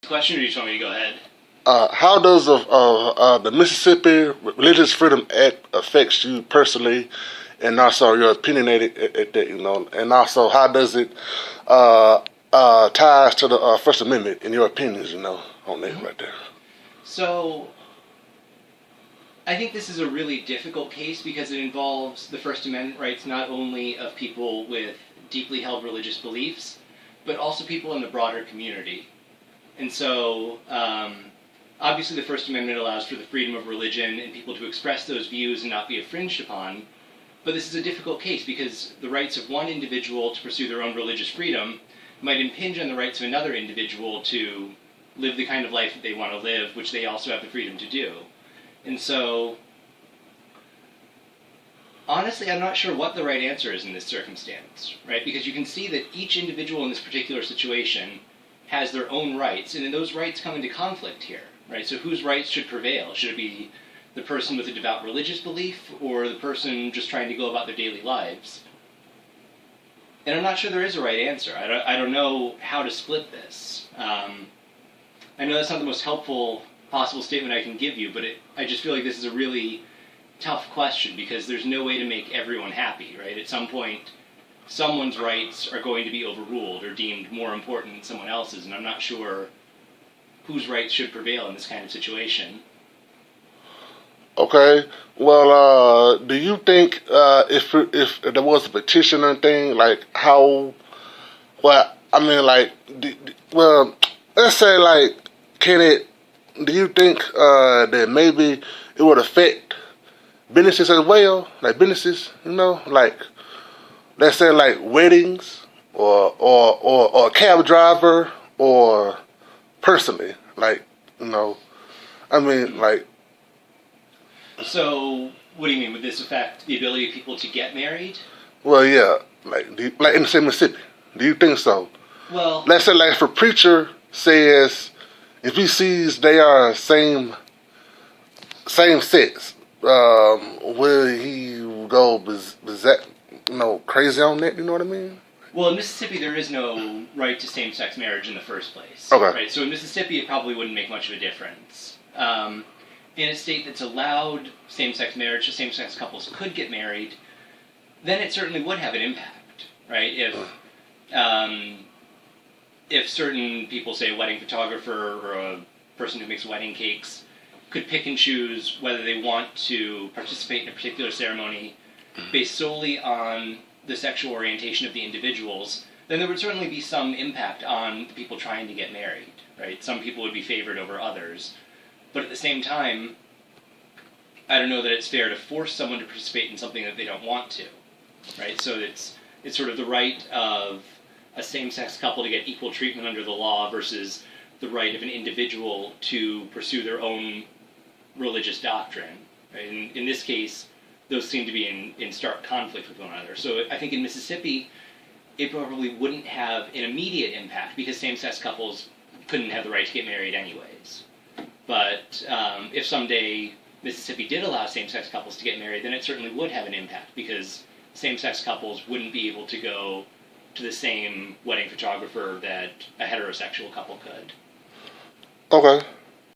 Question, or you just want me to go ahead? How does the Mississippi Religious Freedom Act affects you personally, and also your opinionated at that, and also how does it ties to the First Amendment in your opinions, on that right there? So, I think this is a really difficult case because it involves the First Amendment rights not only of people with deeply held religious beliefs, but also people in the broader community. And so, obviously, the First Amendment allows for the freedom of religion and people to express those views and not be infringed upon. But this is a difficult case because the rights of one individual to pursue their own religious freedom might impinge on the rights of another individual to live the kind of life that they want to live, which they also have the freedom to do. And so, honestly, I'm not sure what the right answer is in this circumstance, right? Because you can see that each individual in this particular situation has their own rights, and then those rights come into conflict here, right? So whose rights should prevail? Should it be the person with a devout religious belief, or the person just trying to go about their daily lives? And I'm not sure there is a right answer. I don't know how to split this. I know that's not the most helpful possible statement I can give you, but I just feel like this is a really tough question because there's no way to make everyone happy, right? At some point, someone's rights are going to be overruled or deemed more important than someone else's, and I'm not sure whose rights should prevail in this kind of situation. Okay. Well, do you think if there was a petition or anything, like how? Well, I mean, like, well, let's say, like, can it? Do you think that maybe it would affect businesses as well, like businesses, like let's say like weddings or a cab driver or personally, like I mean, like. So, what do you mean? Would this affect the ability of people to get married? Well, yeah, like like in the same Mississippi. Do you think so? Well, let's say like if a preacher says if he sees they are same sex, will he go crazy on that? You know what I mean? Well, in Mississippi, there is no right to same-sex marriage in the first place. Okay. Right. So in Mississippi, it probably wouldn't make much of a difference. In a state that's allowed same-sex marriage, so same-sex couples could get married, then it certainly would have an impact, right? If certain people, say a wedding photographer or a person who makes wedding cakes, could pick and choose whether they want to participate in a particular ceremony based solely on the sexual orientation of the individuals, then there would certainly be some impact on the people trying to get married, right? Some people would be favored over others. But at the same time, I don't know that it's fair to force someone to participate in something that they don't want to, right? So it's sort of the right of a same-sex couple to get equal treatment under the law versus the right of an individual to pursue their own religious doctrine. Right? In this case, those seem to be in stark conflict with one another. So I think in Mississippi, it probably wouldn't have an immediate impact because same-sex couples couldn't have the right to get married anyways. But if someday Mississippi did allow same-sex couples to get married, then it certainly would have an impact because same-sex couples wouldn't be able to go to the same wedding photographer that a heterosexual couple could. Okay.